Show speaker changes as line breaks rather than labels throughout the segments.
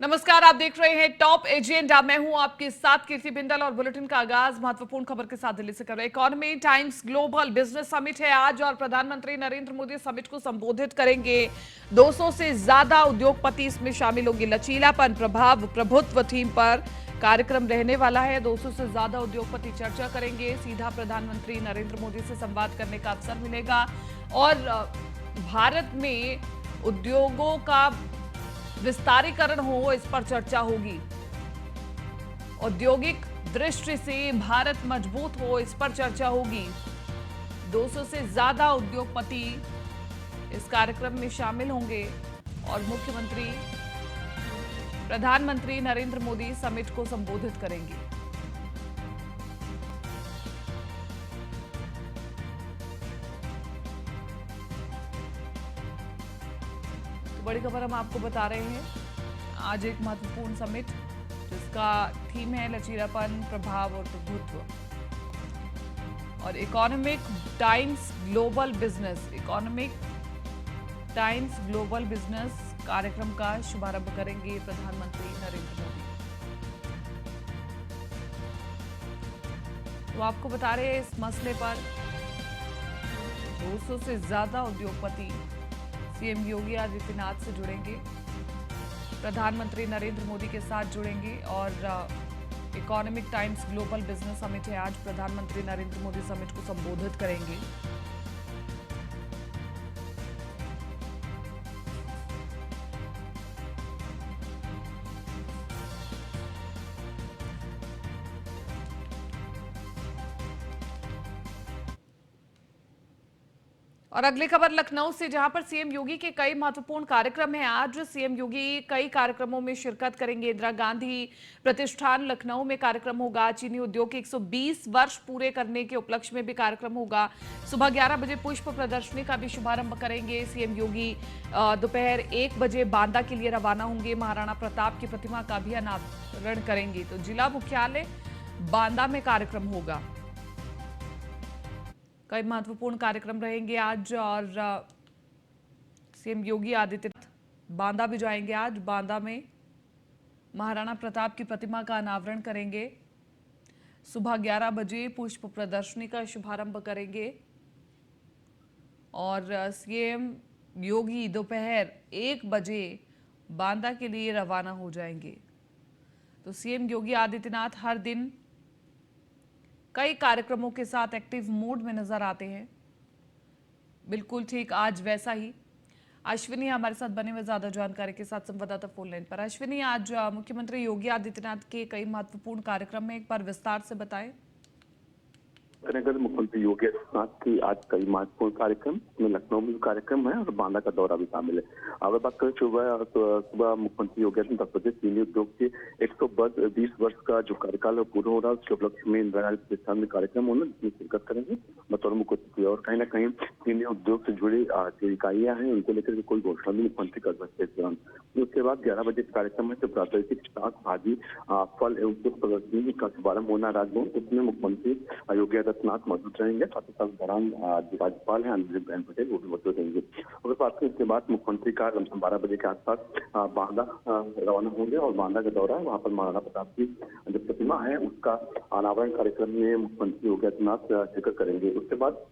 नमस्कार, आप देख रहे हैं टॉप एजेंडा। मैं हूं आपके साथ कीर्ति बिंदल और बुलेटिन का आगाज महत्वपूर्ण खबर के साथ दिल्ली से कर रहे हैं। Economy times global business summit है आज और प्रधानमंत्री नरेंद्र मोदी समिट को संबोधित करेंगे। 200 से ज्यादा उद्योगपति इसमें शामिल होंगे। लचीलापन, प्रभाव, प्रभुत्व थीम पर कार्यक्रम रहने वाला है। 200 से ज्यादा उद्योगपति चर्चा करेंगे। सीधा प्रधानमंत्री नरेंद्र मोदी से संवाद करने का अवसर मिलेगा और भारत में उद्योगों का विस्तारीकरण हो, इस पर चर्चा होगी। औद्योगिक दृष्टि से भारत मजबूत हो, इस पर चर्चा होगी। 200 से ज्यादा उद्योगपति इस कार्यक्रम में शामिल होंगे और प्रधानमंत्री नरेंद्र मोदी समिट को संबोधित करेंगे। बड़ी खबर हम आपको बता रहे हैं। आज एक महत्वपूर्ण समिट जिसका थीम है लचीलापन, प्रभाव और प्रभुत्व। और इकोनॉमिक टाइम्स ग्लोबल बिजनेस कार्यक्रम का शुभारंभ करेंगे प्रधानमंत्री नरेंद्र मोदी। तो आपको बता रहे हैं इस मसले पर 200 से ज्यादा उद्योगपति सीएम योगी आदित्यनाथ से जुड़ेंगे, प्रधानमंत्री नरेंद्र मोदी के साथ जुड़ेंगे और economic times global business summit है आज। प्रधानमंत्री नरेंद्र मोदी समिट को संबोधित करेंगे। और अगली खबर लखनऊ से, जहां पर सीएम योगी के कई महत्वपूर्ण कार्यक्रम हैं। आज सीएम योगी कई कार्यक्रमों में शिरकत करेंगे। इंदिरा गांधी प्रतिष्ठान लखनऊ में कार्यक्रम होगा। चीनी उद्योग के 120 वर्ष पूरे करने के उपलक्ष्य में भी कार्यक्रम होगा। सुबह 11 बजे पुष्प प्रदर्शनी का भी शुभारंभ करेंगे सीएम योगी। दोपहर 1 बजे बांदा के लिए रवाना होंगे। महाराणा प्रताप की प्रतिमा का भी अनावरण करेंगे। तो जिला मुख्यालय बांदा में कार्यक्रम होगा। कई महत्वपूर्ण कार्यक्रम रहेंगे आज और सीएम योगी आदित्यनाथ बांदा भी जाएंगे। आज बांदा में महाराणा प्रताप की प्रतिमा का अनावरण करेंगे। सुबह 11 बजे पुष्प प्रदर्शनी का शुभारंभ करेंगे और सीएम योगी दोपहर 1 बजे बांदा के लिए रवाना हो जाएंगे। तो सीएम योगी आदित्यनाथ हर दिन कई कार्यक्रमों के साथ एक्टिव मोड में नजर आते हैं। बिल्कुल ठीक आज वैसा ही अश्विनी हमारे साथ बने हुए ज्यादा जानकारी के साथ संवाददाता फोन लाइन पर। अश्विनी, आज मुख्यमंत्री योगी आदित्यनाथ के कई महत्वपूर्ण कार्यक्रम में एक बार विस्तार से बताएं।
अगर मुख्यमंत्री योगी आदित्यनाथ की आज कई महत्वपूर्ण कार्यक्रम में लखनऊ में कार्यक्रम है और बांदा का दौरा भी शामिल है। अगर बात करें सुबह मुख्यमंत्री योगी आदित्यनाथ 10 बजे चीनी उद्योग के 120 वर्ष का जो कार्यकाल पूरा हो रहा है उसके उपलक्ष्य में इंदिरा गांधी प्रतिष्ठान में कार्यक्रम होना, जिसमें शिरकत करेंगे बतौर मुख्य अतिथि। और कहीं ना कहीं चीनी उद्योग से जुड़ी जो इकाइयां हैं उनको लेकर कोई घोषणा भी मुख्यमंत्री कर सकते हैं इस दौरान। उसके बाद 11 बजे कार्यक्रम में जो प्राकृतिक शाक, भाजी, फल एवं उद्योग प्रदर्शनी का शुभारंभ होना राजभवन, उसमें मुख्यमंत्री योगी आदित्यनाथ मौजूद रहेंगे। साथ ही साथ दौरान जो राज्यपाल हैं आनंदीबेन पटेल वो भी मौजूद रहेंगे। अगर बात करें इसके बाद मुख्यमंत्री का 12 बजे के आसपास बांदा रवाना होंगे और बांदा का दौरा वहां पर महाराणा प्रताप की जो प्रतिमा है उसका अनावरण कार्यक्रम में मुख्यमंत्री योगी आदित्यनाथ शिरकत करेंगे। उसके बाद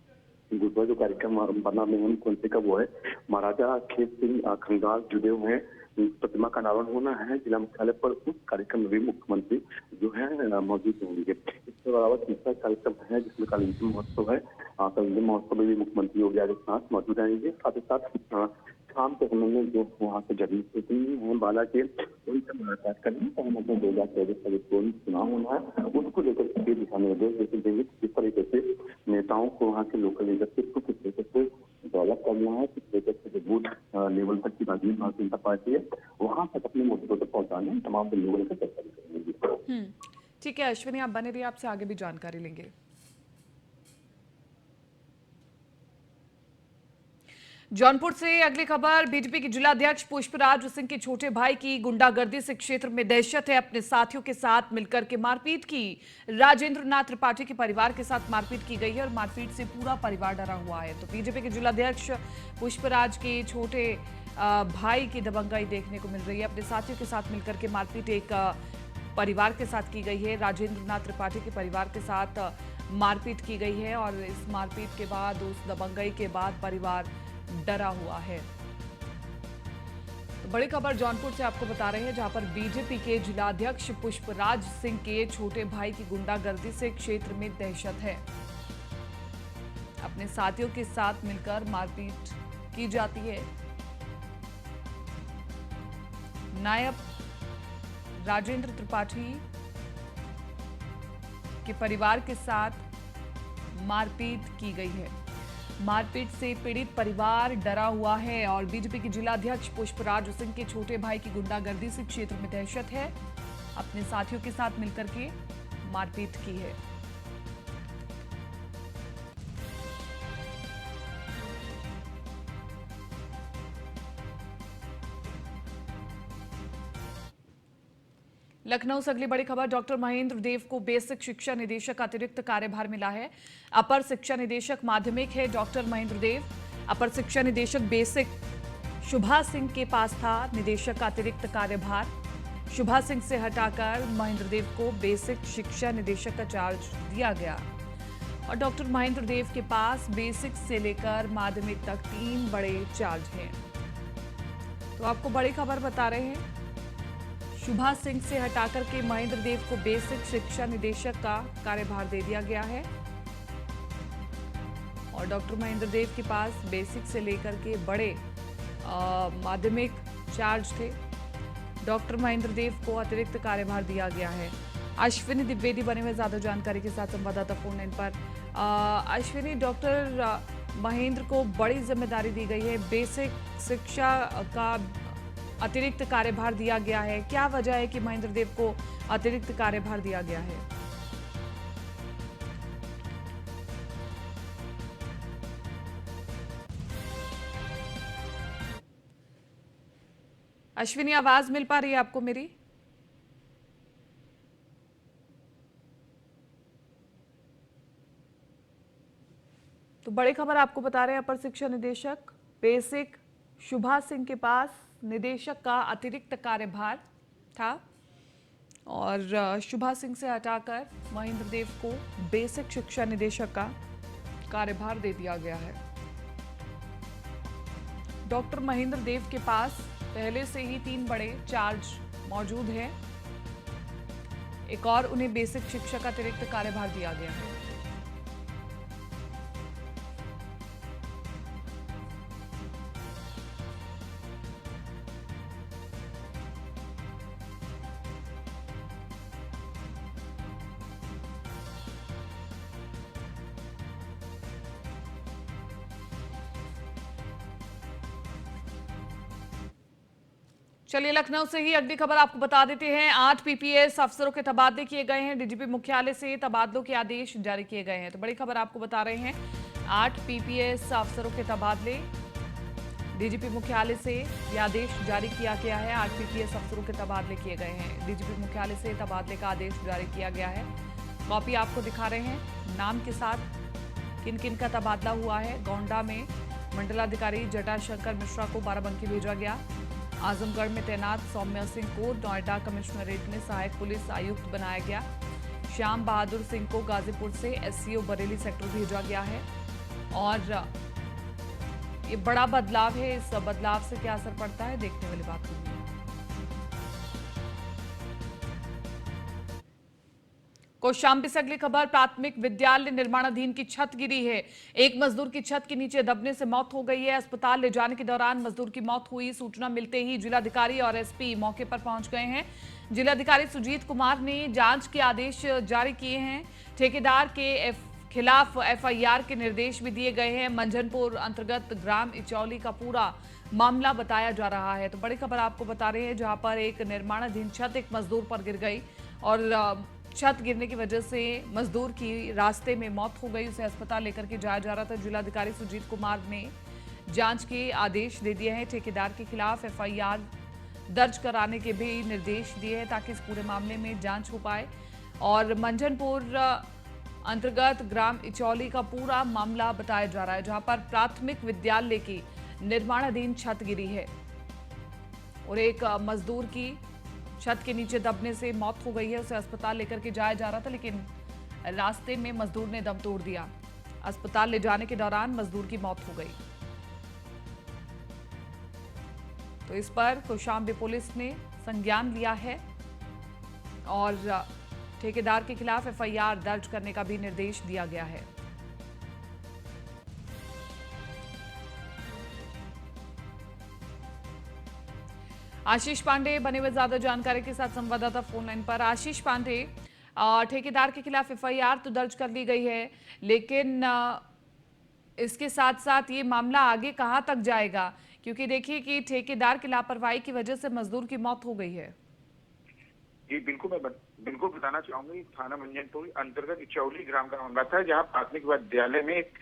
दूसरा जो कार्यक्रम बना में मुख्यमंत्री का वो है महाराजा खेत सिंह खंगाल जुड़े हुए हैं प्रतिमा का अनावरण होना है जिला मुख्यालय पर। उस कार्यक्रम में भी मुख्यमंत्री जो है मौजूद होंगे। इसके अलावा तीसरा कार्यक्रम है जिसमें कालीन महोत्सव है। कालीन महोत्सव में भी मुख्यमंत्री योगी आदित्यनाथ मौजूद रहेंगे। साथ ही साथ शाम के समय में जो वहाँ के जनप्रतिनिधि हैं बाला के उनसे मुलाकात करनी और हम अपने 2024 का जो चुनाव होना है उसको लेकर के दिशा निर्देश देंगे। किस तरीके से नेताओं को वहाँ के लोकल लीडरशिप को किस तरीके से डेवलप करना है, किस तरीके से जो बूथ लेवल तक की भारतीय जनता पार्टी है वहां तक अपने मुद्दों तक पहुंचाने तमाम लोगों से चर्चा करेंगे।
ठीक है अश्विनी, आप बने रहिए, आपसे आगे भी जानकारी लेंगे। जौनपुर से अगली खबर, बीजेपी के जिलाध्यक्ष पुष्पराज सिंह के छोटे भाई की गुंडागर्दी से क्षेत्र में दहशत है। अपने साथियों के साथ मिलकर के मारपीट की। राजेंद्र नाथ त्रिपाठी के परिवार के साथ मारपीट की गई है और मारपीट से पूरा परिवार डरा हुआ है। तो बीजेपी के जिलाध्यक्ष पुष्पराज के छोटे भाई की दबंगाई देखने को मिल रही है। अपने साथियों के साथ मिलकर के मारपीट एक परिवार के साथ की गई है। राजेंद्र नाथ त्रिपाठी के परिवार के साथ मारपीट की गई है और इस मारपीट के बाद, उस दबंगाई के बाद परिवार डरा हुआ है। तो बड़ी खबर जौनपुर से आपको बता रहे हैं, जहां पर बीजेपी के जिलाध्यक्ष पुष्पराज सिंह के छोटे भाई की गुंडागर्दी से क्षेत्र में दहशत है। अपने साथियों के साथ मिलकर मारपीट की जाती है। नायब राजेंद्र त्रिपाठी के परिवार के साथ मारपीट की गई है। मारपीट से पीड़ित परिवार डरा हुआ है और बीजेपी के जिलाध्यक्ष पुष्पराज सिंह के छोटे भाई की गुंडागर्दी से क्षेत्र में दहशत है। अपने साथियों के साथ मिलकर के मारपीट की है। लखनऊ से अगली बड़ी खबर, डॉक्टर महेंद्र देव को बेसिक शिक्षा निदेशक अतिरिक्त कार्यभार मिला है। अपर शिक्षा निदेशक माध्यमिक है डॉक्टर महेंद्र देव। अपर शिक्षा निदेशक बेसिक शुभा सिंह के पास था निदेशक का अतिरिक्त कार्यभार। शुभा सिंह से हटाकर महेंद्र देव को बेसिक शिक्षा निदेशक का चार्ज दिया गया और डॉक्टर महेंद्र देव के पास बेसिक से लेकर माध्यमिक तक 3 बड़े चार्ज हैं। तो आपको बड़ी खबर बता रहे हैं, शुभा सिंह से हटाकर के महेंद्र देव को बेसिक शिक्षा निदेशक का कार्यभार दे दिया गया है और डॉक्टर महेंद्र देव के पास बेसिक से लेकर के बड़े माध्यमिक चार्ज थे। डॉक्टर महेंद्र देव को अतिरिक्त कार्यभार दिया गया है। अश्विनी द्विवेदी बने हुए ज्यादा जानकारी के साथ संवाददाता फोन लाइन पर। अश्विनी, डॉक्टर महेंद्र को बड़ी जिम्मेदारी दी गई है, बेसिक शिक्षा का अतिरिक्त कार्यभार दिया गया है। क्या वजह है कि महेंद्र देव को अतिरिक्त कार्यभार दिया गया है? अश्विनी, आवाज मिल पा रही है आपको मेरी? तो बड़ी खबर आपको बता रहे हैं, अपर शिक्षा निदेशक बेसिक शुभा सिंह के पास निदेशक का अतिरिक्त कार्यभार था और शुभा सिंह से हटाकर महेंद्र देव को बेसिक शिक्षा निदेशक का कार्यभार दे दिया गया है। डॉक्टर महेंद्र देव के पास पहले से ही 3 बड़े चार्ज मौजूद हैं। एक और उन्हें बेसिक शिक्षा का अतिरिक्त कार्यभार दिया गया है। चलिए, लखनऊ से ही अगली खबर आपको बता देते हैं। 8 पीपीएस अफसरों के तबादले किए गए हैं। डीजीपी मुख्यालय से तबादलों के आदेश जारी किए गए हैं। तो बड़ी खबर आपको बता रहे हैं, 8 पीपीएस अफसरों के तबादले, डीजीपी मुख्यालय से ये आदेश जारी किया गया है। 8 पीपीएस अफसरों के तबादले किए गए हैं। डीजीपी मुख्यालय से तबादले का आदेश जारी किया गया है। कॉपी आपको दिखा रहे हैं नाम के साथ किन किन का तबादला हुआ है। गोंडा में मंडलाधिकारी जटाशंकर मिश्रा को बाराबंकी भेजा गया। आजमगढ़ में तैनात सौम्या सिंह को नोएडा कमिश्नरेट में सहायक पुलिस आयुक्त बनाया गया। श्याम बहादुर सिंह को गाजीपुर से एससीओ बरेली सेक्टर भेजा गया है और ये बड़ा बदलाव है। इस बदलाव से क्या असर पड़ता है, देखने वाली बात होगी। कौशाम्बी से अगली खबर, प्राथमिक विद्यालय निर्माणाधीन की छत गिरी है। एक मजदूर की छत के नीचे दबने से मौत हो गई है। अस्पताल ले जाने के दौरान मजदूर की मौत हुई। सूचना मिलते ही जिलाधिकारी और एसपी मौके पर पहुंच गए हैं। जिलाधिकारी सुजीत कुमार ने जांच के आदेश जारी किए हैं। ठेकेदार के खिलाफ एफआईआर के निर्देश भी दिए गए हैं। मंझनपुर अंतर्गत ग्राम इचौली का पूरा मामला बताया जा रहा है। तो बड़ी खबर आपको बता रहे हैं, जहां पर एक निर्माणाधीन छत एक मजदूर पर गिर गई और छत गिरने की वजह से मजदूर की रास्ते में मौत हो गई। उसे अस्पताल लेकर के जाया जा रहा था। जिलाधिकारी सुजीत कुमार ने जांच के आदेश दे दिए हैं। ठेकेदार के खिलाफ एफआईआर दर्ज कराने के भी निर्देश दिए हैं ताकि इस पूरे मामले में जांच हो पाए। और मंझनपुर अंतर्गत ग्राम इचौली का पूरा मामला बताया जा रहा है, जहां पर प्राथमिक विद्यालय की निर्माणाधीन छत गिरी है। और एक मजदूर की छत के नीचे दबने से मौत हो गई है। उसे अस्पताल लेकर के जाया जा रहा था, लेकिन रास्ते में मजदूर ने दम तोड़ दिया। अस्पताल ले जाने के दौरान मजदूर की मौत हो गई। तो इस पर कौशाम्बी पुलिस ने संज्ञान लिया है और ठेकेदार के खिलाफ एफआईआर दर्ज करने का भी निर्देश दिया गया है। आशीष पांडे बने हुए ज्यादा जानकारी के साथ संवाददाता फोन लाइन पर। आशीष पांडे, ठेकेदार के खिलाफ एफआईआर तो दर्ज कर ली गई है, लेकिन इसके साथ साथ ये मामला आगे कहां तक जाएगा? क्योंकि देखिए कि ठेकेदार की लापरवाही की वजह से मजदूर की मौत हो गई है।
जी बिल्कुल, मैं बिल्कुल बताना चाहूंगी। थाना मंजनपुर अंतर्गत इचौली ग्राम का मामला था, जहां प्राथमिक विद्यालय में एक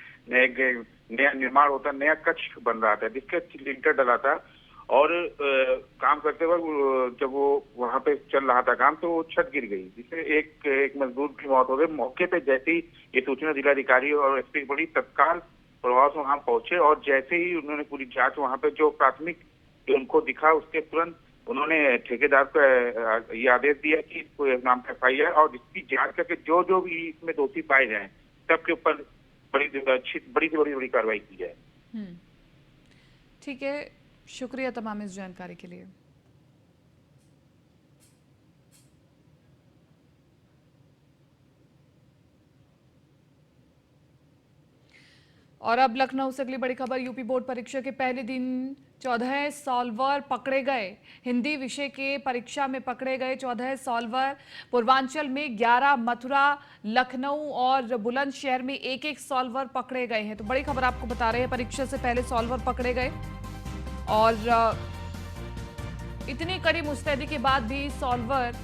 नया निर्माण होता, नया कक्ष बन रहा था, जिसका लिंटर डला था और काम करते वक्त जब वो वहां पे चल रहा था काम, तो वो छत गिर गई, जिससे एक मजदूर की मौत हो गई। मौके पे जैसे ही ये सूचना जिलाधिकारी और एसपी को पड़ी, तत्काल प्रभाव से वहां पहुंचे और जैसे ही उन्होंने पूरी जांच वहां पे जो प्राथमिक उनको दिखा, उसके तुरंत उन्होंने ठेकेदार को ये आदेश दिया कि इसको नाम का एफआईआर और इसकी जांच करके जो जो भी इसमें दोषी पाए जाएं, सबके ऊपर बड़ी से बड़ी कार्रवाई की जाए।
ठीक है, शुक्रिया तमाम इस जानकारी के लिए। और अब लखनऊ से अगली बड़ी खबर। यूपी बोर्ड परीक्षा के पहले दिन 14 सॉल्वर पकड़े गए। हिंदी विषय के परीक्षा में पकड़े गए 14 सॉल्वर। पूर्वांचल में 11, मथुरा, लखनऊ और बुलंदशहर में एक एक सॉल्वर पकड़े गए हैं। तो बड़ी खबर आपको बता रहे हैं, परीक्षा से पहले सॉल्वर पकड़े गए और इतनी कड़ी मुस्तैदी के बाद भी सॉल्वर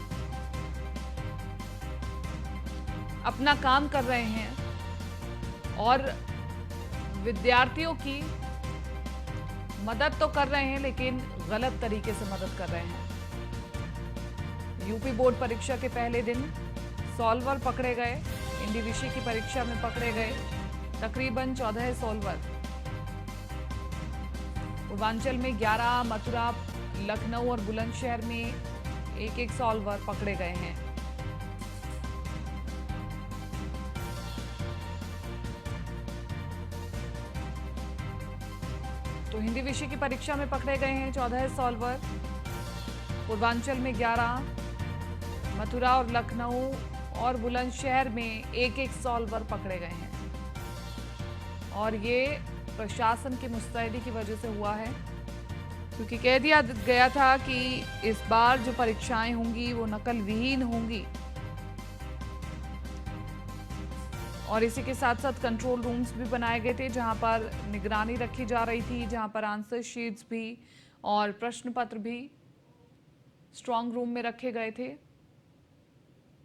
अपना काम कर रहे हैं और विद्यार्थियों की मदद तो कर रहे हैं, लेकिन गलत तरीके से मदद कर रहे हैं। यूपी बोर्ड परीक्षा के पहले दिन सॉल्वर पकड़े गए। हिंदी विषय की परीक्षा में पकड़े गए तकरीबन 14 सॉल्वर। पूर्वांचल में 11, मथुरा, लखनऊ और बुलंदशहर में एक एक सॉल्वर पकड़े गए हैं। तो हिंदी विषय की परीक्षा में पकड़े गए हैं 14 सॉल्वर। पूर्वांचल में 11, मथुरा और लखनऊ और बुलंदशहर में एक एक सॉल्वर पकड़े गए हैं और ये प्रशासन की मुस्तैदी की वजह से हुआ है, क्योंकि कह दिया गया था कि इस बार जो परीक्षाएं होंगी वो नकल विहीन होंगी और इसी के साथ साथ कंट्रोल रूम्स भी बनाए गए थे, जहां पर निगरानी रखी जा रही थी, जहां पर आंसर शीट्स भी और प्रश्न पत्र भी स्ट्रांग रूम में रखे गए थे।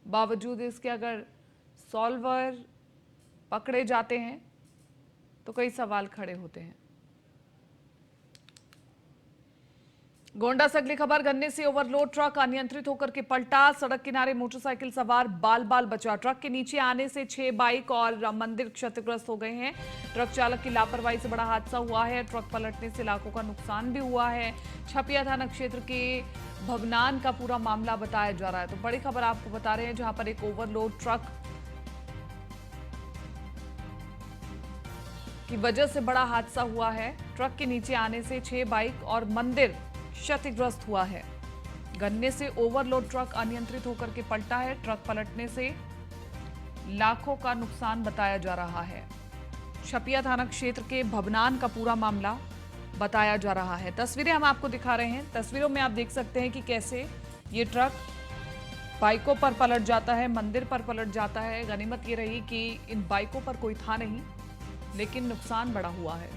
बावजूद इसके अगर सॉल्वर पकड़े जाते हैं तो कई सवाल खड़े होते हैं। गोंडा से अगली खबर। गन्ने से ओवरलोड ट्रक अनियंत्रित होकर के पलटा। सड़क किनारे मोटरसाइकिल सवार बाल बाल बचा। ट्रक के नीचे आने से 6 बाइक और मंदिर क्षतिग्रस्त हो गए हैं। ट्रक चालक की लापरवाही से बड़ा हादसा हुआ है। ट्रक पलटने से लाखों का नुकसान भी हुआ है। छपिया थाना क्षेत्र के भवनान का पूरा मामला बताया जा रहा है। तो बड़ी खबर आपको बता रहे हैं, जहां पर एक ओवरलोड ट्रक की वजह से बड़ा हादसा हुआ है। ट्रक के नीचे आने से 6 बाइक और मंदिर क्षतिग्रस्त हुआ है। गन्ने से ओवरलोड ट्रक अनियंत्रित होकर के पलटा है। ट्रक पलटने से लाखों का नुकसान बताया जा रहा है। छपिया थाना क्षेत्र के भवनान का पूरा मामला बताया जा रहा है। तस्वीरें हम आपको दिखा रहे हैं। तस्वीरों में आप देख सकते हैं कि कैसे ये ट्रक बाइकों पर पलट जाता है, मंदिर पर पलट जाता है। गनीमत ये रही कि इन बाइकों पर कोई था नहीं, लेकिन नुकसान बड़ा हुआ है।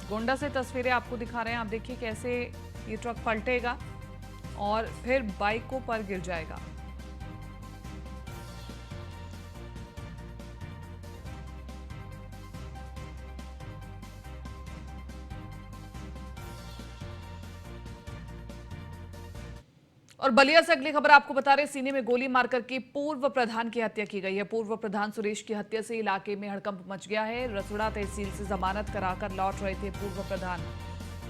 गोंडा से तस्वीरें आपको दिखा रहे हैं। आप देखिए कैसे ये ट्रक पलटेगा और फिर बाइकों पर गिर जाएगा। और बलिया से अगली खबर आपको बता रहे, सीने में गोली मारकर के पूर्व प्रधान की हत्या की गई है। पूर्व प्रधान सुरेश की हत्या से इलाके में हड़कंप मच गया है। रसुड़ा तहसील से जमानत कराकर लौट रहे थे पूर्व प्रधान।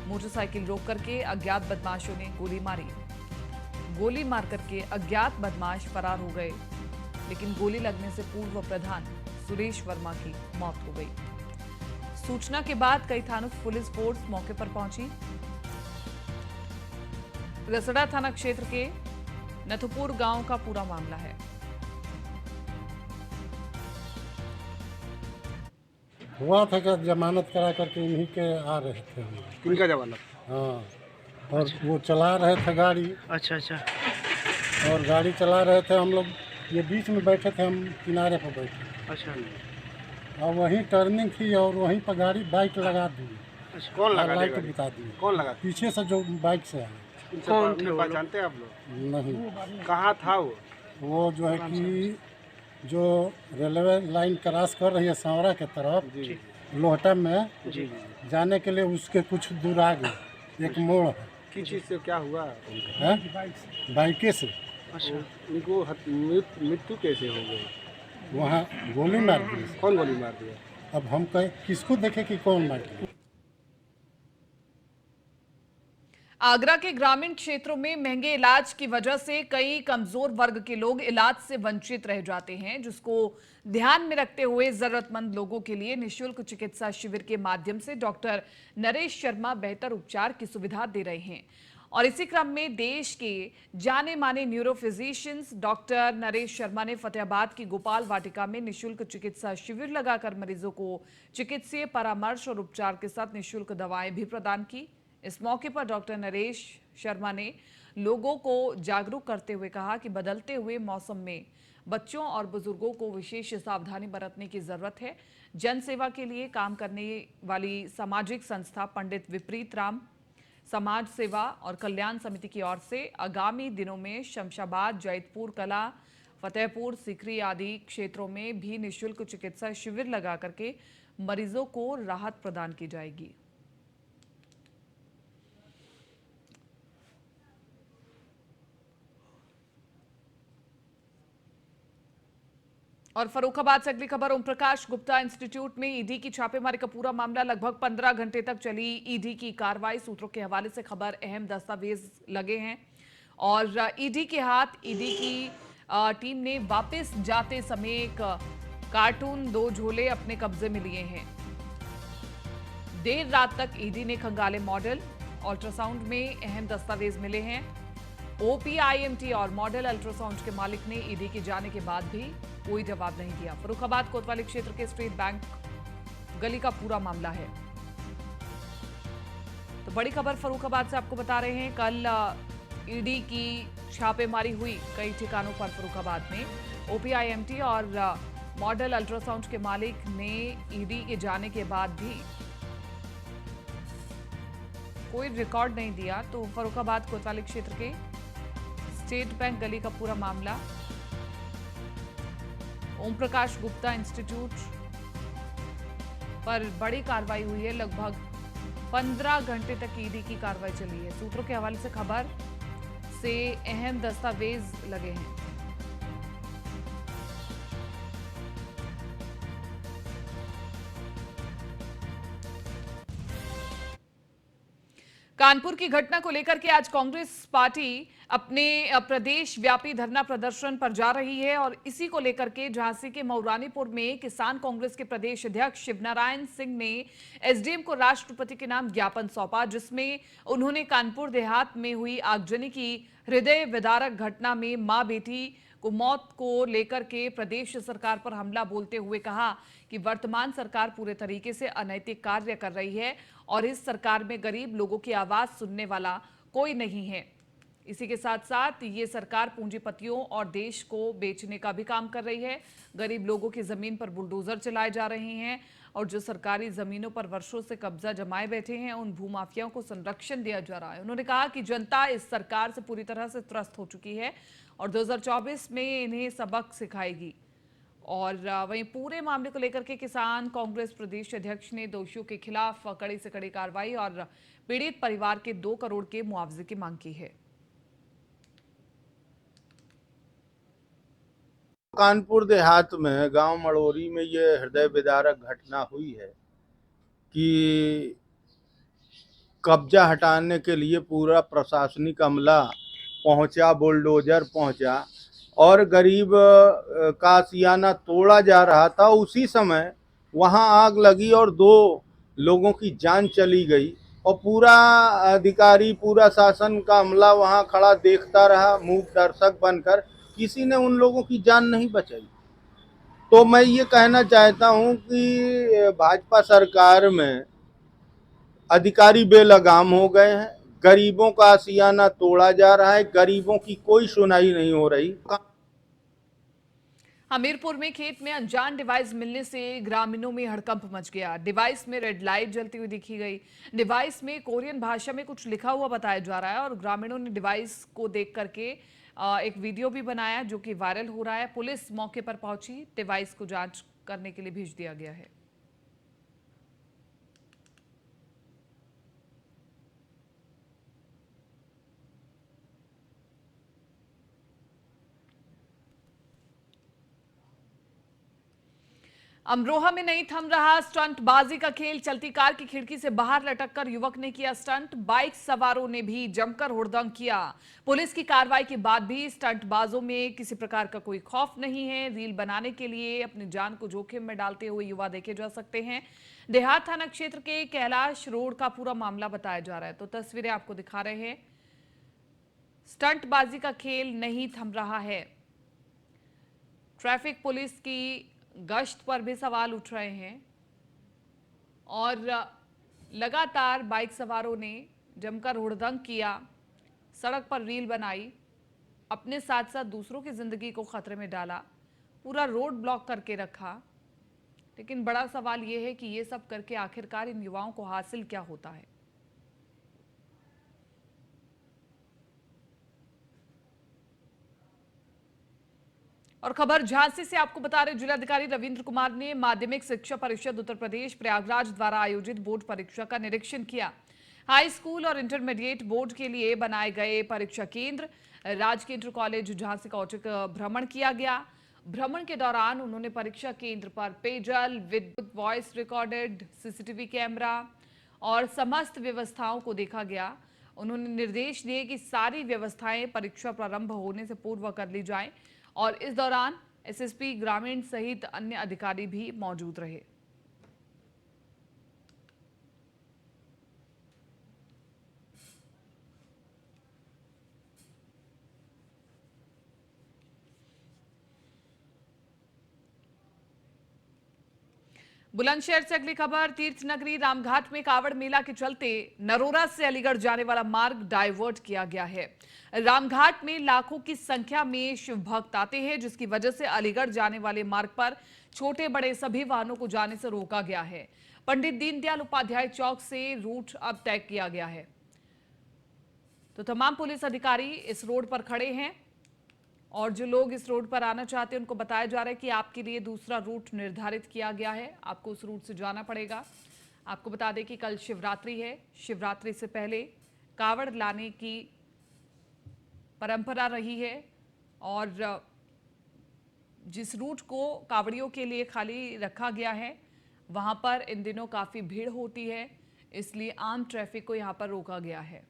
मोटरसाइकिल रोक करके अज्ञात बदमाशों ने गोली मारी। गोली मार करके अज्ञात बदमाश फरार हो गए, लेकिन गोली लगने से पूर्व प्रधान सुरेश वर्मा की मौत हो गई। सूचना के बाद कई थानों की पुलिस फोर्स मौके पर पहुंची। रसड़ा थाना क्षेत्र के नथुपुर गांव का पूरा मामला है।
हुआ था कि जमानत करा करके इन्हीं के आ रहे थे हम।
किनका जमानत?
हाँ, और वो चला रहे थे गाड़ी।
अच्छा अच्छा।
और गाड़ी चला रहे थे हम लोग, ये बीच में बैठे थे, हम किनारे पर बैठे।
अच्छा।
और वहीं टर्निंग थी और वहीं पर गाड़ी बाइक लगा दी।
अच्छा, कौन लगा
लाइट
गाड़ी?
बिता दी।
कौन लगा?
पीछे से जो बाइक से आए।
कौन थे? पहचानते हैं आप लोग?
नहीं।
कहाँ था वो?
वो जो है कि जो रेलवे लाइन क्रॉस कर रही है सांवरा के तरफ, लोहटा में
जी।
जाने के लिए उसके कुछ दूर आगे एक मोड़ है।
किस चीज़ से क्या हुआ?
है बाइके से।
अच्छा, उनको मृत्यु कैसे हो गई?
वहाँ गोली मार दी।
कौन गोली मार दिया?
अब हम कहे किसको देखे कि कौन मार दिया।
आगरा के ग्रामीण क्षेत्रों में महंगे इलाज की वजह से कई कमजोर वर्ग के लोग इलाज से वंचित रह जाते हैं, जिसको ध्यान में रखते हुए जरूरतमंद लोगों के लिए निःशुल्क चिकित्सा शिविर के माध्यम से डॉक्टर नरेश शर्मा बेहतर उपचार की सुविधा दे रहे हैं। और इसी क्रम में देश के जाने माने neuro physicians doctor Naresh Sharma ने फतेहाबाद की गोपाल वाटिका में निःशुल्क चिकित्सा शिविर लगाकर मरीजों को चिकित्सीय परामर्श और उपचार के साथ निःशुल्क दवाएं भी प्रदान की। इस मौके पर डॉक्टर नरेश शर्मा ने लोगों को जागरूक करते हुए कहा कि बदलते हुए मौसम में बच्चों और बुजुर्गों को विशेष सावधानी बरतने की जरूरत है। जन सेवा के लिए काम करने वाली सामाजिक संस्था पंडित विपरीत राम समाज सेवा और कल्याण समिति की ओर से आगामी दिनों में शमशाबाद, जैतपुर कला, फतेहपुर सीकरी आदि क्षेत्रों में भी निःशुल्क चिकित्सा शिविर लगा करके मरीजों को राहत प्रदान की जाएगी। और फर्रुखाबाद से अगली खबर, ओम प्रकाश गुप्ता इंस्टीट्यूट में ईडी की छापेमारी का पूरा मामला। लगभग 15 घंटे तक चली ईडी की कार्रवाई। सूत्रों के हवाले से खबर, अहम दस्तावेज लगे हैं और ईडी के हाथ ईडी की टीम ने वापस जाते समय एक कार्टून 2 झोले अपने कब्जे में लिए हैं। देर रात तक ईडी ने खंगाले मॉडल, अल्ट्रासाउंड में अहम दस्तावेज मिले हैं। ओपीआईएमटी और मॉडल अल्ट्रासाउंड के मालिक ने ईडी के जाने के बाद भी कोई जवाब नहीं दिया। फर्रुखाबाद कोतवाली क्षेत्र के स्टेट बैंक गली का पूरा मामला है। तो बड़ी खबर फर्रुखाबाद से आपको बता रहे हैं, कल ईडी की छापेमारी हुई कई ठिकानों पर फर्रुखाबाद में। ओपीआईएमटी और मॉडल अल्ट्रासाउंड के मालिक ने ईडी के जाने के बाद भी कोई रिकॉर्ड नहीं दिया। तो फर्रुखाबाद कोतवाली क्षेत्र के स्टेट बैंक गली का पूरा मामला, ओम प्रकाश गुप्ता इंस्टीट्यूट पर बड़ी कार्रवाई हुई है। लगभग 15 घंटे तक ईडी की कार्रवाई चली है। सूत्रों के हवाले से खबर से अहम दस्तावेज लगे हैं। कानपुर की घटना को लेकर के आज कांग्रेस पार्टी अपने प्रदेश व्यापी धरना प्रदर्शन पर जा रही है और इसी को लेकर के झांसी के मऊरानीपुर में किसान कांग्रेस के प्रदेश अध्यक्ष शिवनारायण सिंह ने एसडीएम को राष्ट्रपति के नाम ज्ञापन सौंपा, जिसमें उन्होंने कानपुर देहात में हुई आगजनी की हृदय विदारक घटना में मां बेटी को मौत को लेकर के प्रदेश सरकार पर हमला बोलते हुए कहा कि वर्तमान सरकार पूरे तरीके से अनैतिक कार्य कर रही है और इस सरकार में गरीब लोगों की आवाज सुनने वाला कोई नहीं है। इसी के साथ साथ ये सरकार पूंजीपतियों और देश को बेचने का भी काम कर रही है। गरीब लोगों की जमीन पर बुलडोजर चलाए जा रहे हैं और जो सरकारी जमीनों पर वर्षों से कब्जा जमाए बैठे हैं उन भूमाफियाओं को संरक्षण दिया जा रहा है। उन्होंने कहा कि जनता इस सरकार से पूरी तरह से त्रस्त हो चुकी है और 2024 में इन्हें सबक सिखाएगी। और वहीं पूरे मामले को लेकर के किसान कांग्रेस प्रदेश अध्यक्ष ने दोषियों के खिलाफ कड़ी से कड़ी कार्रवाई और पीड़ित परिवार के 2 करोड़ के मुआवजे की मांग की है।
कानपुर देहात में गांव मड़ोरी में ये हृदय विदारक घटना हुई है कि कब्जा हटाने के लिए पूरा प्रशासनिक अमला पहुंचा, बुलडोजर पहुंचा और गरीब का आशियाना तोड़ा जा रहा था। उसी समय वहां आग लगी और 2 लोगों की जान चली गई और पूरा अधिकारी, पूरा शासन का अमला वहां खड़ा देखता रहा मूक दर्शक बनकर। किसी ने उन लोगों की जान नहीं बचाई। तो मैं ये कहना चाहता हूं कि भाजपा सरकार में अधिकारी बेलगाम हो गए हैं, गरीबों का आशियाना तोड़ा जा रहा है, गरीबों की कोई सुनाई नहीं हो रही।
हमीरपुर में खेत में अनजान डिवाइस मिलने से ग्रामीणों में हड़कंप मच गया। डिवाइस में रेड लाइट जलती हुई दिखी गई। डिवाइस में कोरियन भाषा में कुछ लिखा हुआ बताया जा रहा है और ग्रामीणों ने डिवाइस को देख करके एक वीडियो भी बनाया जो कि वायरल हो रहा है। पुलिस मौके पर पहुंची, डिवाइस को जांच करने के लिए भेज दिया गया है। अमरोहा में नहीं थम रहा स्टंटबाजी का खेल। चलती कार की खिड़की से बाहर लटककर युवक ने किया स्टंट। बाइक सवारों ने भी जमकर हुड़दंग किया। पुलिस की कार्रवाई के बाद भी स्टंटबाजों में किसी प्रकार का कोई खौफ नहीं है। रील बनाने के लिए अपनी जान को जोखिम में डालते हुए युवा देखे जा सकते हैं। देहात थाना क्षेत्र के कैलाश रोड का पूरा मामला बताया जा रहा है, तो तस्वीरें आपको दिखा रहे हैं। स्टंटबाजी का खेल नहीं थम रहा है। ट्रैफिक पुलिस की गश्त पर भी सवाल उठ रहे हैं और लगातार बाइक सवारों ने जमकर हुड़दंग किया, सड़क पर रील बनाई, अपने साथ साथ दूसरों की जिंदगी को खतरे में डाला, पूरा रोड ब्लॉक करके रखा। लेकिन बड़ा सवाल यह है कि ये सब करके आखिरकार इन युवाओं को हासिल क्या होता है। और खबर झांसी से आपको बता रहे, जिलाधिकारी रविंद्र कुमार ने माध्यमिक शिक्षा परिषद उत्तर प्रदेश प्रयागराज द्वारा आयोजित बोर्ड परीक्षा का निरीक्षण किया। हाई स्कूल और इंटरमीडिएट बोर्ड के लिए बनाए गए परीक्षा केंद्र, राजकीय इंटर कॉलेज झांसी का औचक भ्रमण किया गया। भ्रमण के दौरान उन्होंने परीक्षा केंद्र पर पेयजल, विद्युत, वॉइस रिकॉर्डेड सीसीटीवी कैमरा और समस्त व्यवस्थाओं को देखा गया। उन्होंने निर्देश दिए कि सारी व्यवस्थाएं परीक्षा प्रारंभ होने से पूर्व कर ली जाएं और इस दौरान एसएसपी ग्रामीण सहित अन्य अधिकारी भी मौजूद रहे। बुलंदशहर से अगली खबर, तीर्थ नगरी रामघाट में कावड़ मेला के चलते नरोरा से अलीगढ़ जाने वाला मार्ग डाइवर्ट किया गया है। रामघाट में लाखों की संख्या में शिव भक्त आते हैं, जिसकी वजह से अलीगढ़ जाने वाले मार्ग पर छोटे बड़े सभी वाहनों को जाने से रोका गया है। पंडित दीनदयाल उपाध्याय चौक से रूट अब तय किया गया है, तो तमाम पुलिस अधिकारी इस रोड पर खड़े हैं और जो लोग इस रोड पर आना चाहते हैं उनको बताया जा रहा है कि आपके लिए दूसरा रूट निर्धारित किया गया है, आपको उस रूट से जाना पड़ेगा। आपको बता दें कि कल शिवरात्रि है। शिवरात्रि से पहले कावड़ लाने की परंपरा रही है और जिस रूट को कावड़ियों के लिए खाली रखा गया है वहां पर इन दिनों काफी भीड़ होती है, इसलिए आम ट्रैफिक को यहां पर रोका गया है।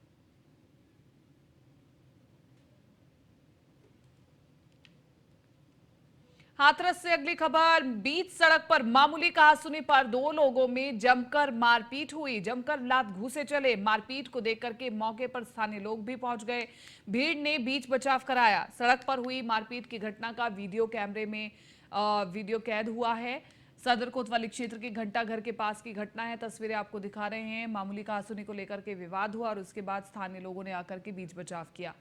हाथरस से अगली खबर, बीच सड़क पर मामूली कहासुनी पर 2 लोगों में जमकर मारपीट हुई। जमकर लात घूसे चले। मारपीट को देख करके मौके पर स्थानीय लोग भी पहुंच गए। भीड़ ने बीच बचाव कराया। सड़क पर हुई मारपीट की घटना का वीडियो कैमरे में वीडियो कैद हुआ है। सदर कोतवाली क्षेत्र के घंटा घर के पास की घटना है, तस्वीरें आपको दिखा रहे हैं। मामूली कहासुनी को लेकर के विवाद हुआ और उसके बाद स्थानीय लोगों ने आकर के बीच बचाव किया।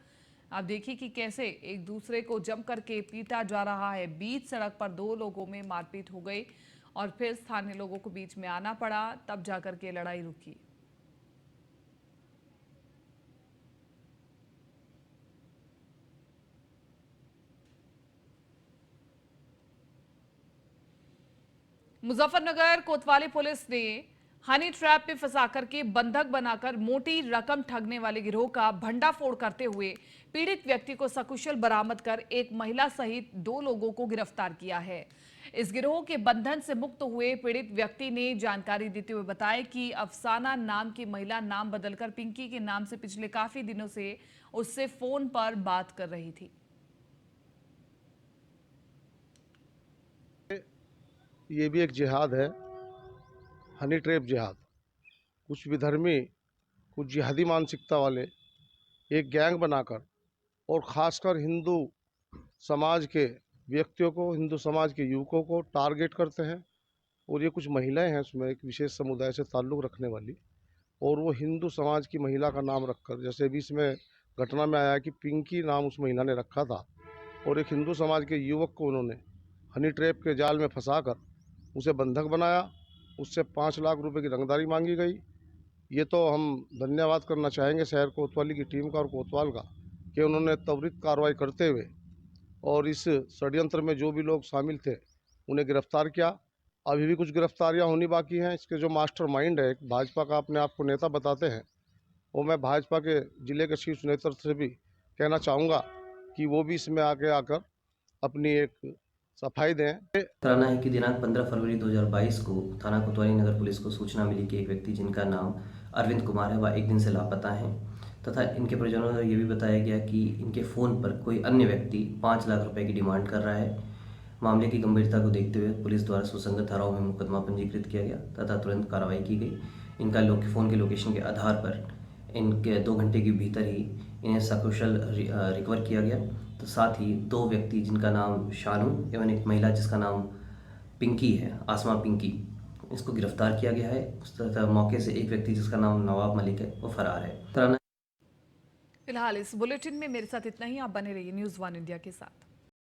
आप देखिए कि कैसे एक दूसरे को जम करके पीटा जा रहा है। बीच सड़क पर 2 लोगों में मारपीट हो गई और फिर स्थानीय लोगों को बीच में आना पड़ा, तब जाकर के लड़ाई रुकी। मुजफ्फरनगर कोतवाली पुलिस ने हनी ट्रैप में फंसा करके बंधक बनाकर मोटी रकम ठगने वाले गिरोह का भंडाफोड़ करते हुए पीड़ित व्यक्ति को सकुशल बरामद कर एक महिला सहित 2 लोगों को गिरफ्तार किया है। इस गिरोह के बंधन से मुक्त हुए पीड़ित व्यक्ति ने जानकारी देते हुए बताया कि अफसाना नाम की महिला नाम बदलकर पिंकी के नाम से पिछले काफी दिनों से उससे फोन पर बात कर रही थी।
ये भी एक जिहाद है, हनी ट्रैप जिहाद। कुछ विधर्मी, कुछ जिहादी मानसिकता वाले एक गैंग बनाकर और ख़ासकर हिंदू समाज के व्यक्तियों को, हिंदू समाज के युवकों को टारगेट करते हैं। और ये कुछ महिलाएं हैं उसमें एक विशेष समुदाय से ताल्लुक़ रखने वाली, और वो हिंदू समाज की महिला का नाम रखकर, जैसे अभी इसमें घटना में आया कि पिंकी नाम उस महिला ने रखा था, और एक हिंदू समाज के युवक को उन्होंने हनी ट्रैप के जाल में फंसाकर उसे बंधक बनाया, उससे 5 लाख रुपए की रंगदारी मांगी गई। ये तो हम धन्यवाद करना चाहेंगे शहर कोतवाली की टीम का और कोतवाल का कि उन्होंने त्वरित कार्रवाई करते हुए और इस षड्यंत्र में जो भी लोग शामिल थे उन्हें गिरफ्तार किया। अभी भी कुछ गिरफ्तारियां होनी बाकी हैं। इसके जो मास्टरमाइंड है, एक भाजपा का अपने आप को नेता बताते हैं, वो मैं भाजपा के जिले के शीर्ष नेतृत्व से भी कहना चाहूँगा कि वो भी इसमें आगे आकर अपनी एक सफाई दें।
कराना है कि दिनांक 15 फरवरी 2022 को थाना कोतवाली नगर पुलिस को सूचना मिली कि एक व्यक्ति जिनका नाम अरविंद कुमार है वह एक दिन से लापता हैं तथा इनके परिजनों द्वारा ये भी बताया गया कि इनके फ़ोन पर कोई अन्य व्यक्ति 5 लाख रुपए की डिमांड कर रहा है। मामले की गंभीरता को देखते हुए पुलिस द्वारा सुसंगत धाराओं में मुकदमा पंजीकृत किया गया तथा तुरंत कार्रवाई की गई। इनका फ़ोन के लोकेशन के आधार पर इनके 2 घंटे के भीतर ही इन्हें सकुशल रिकवर किया गया। तो साथ ही 2 व्यक्ति जिनका नाम शानू एवं एक महिला जिसका नाम पिंकी है, आसमा पिंकी, इसको गिरफ्तार किया गया है। उस तरह मौके से एक व्यक्ति जिसका नाम नवाब मलिक है वो फरार है।
फिलहाल इस बुलेटिन में मेरे साथ इतना ही। आप बने रहिए न्यूज़ 1 इंडिया के साथ।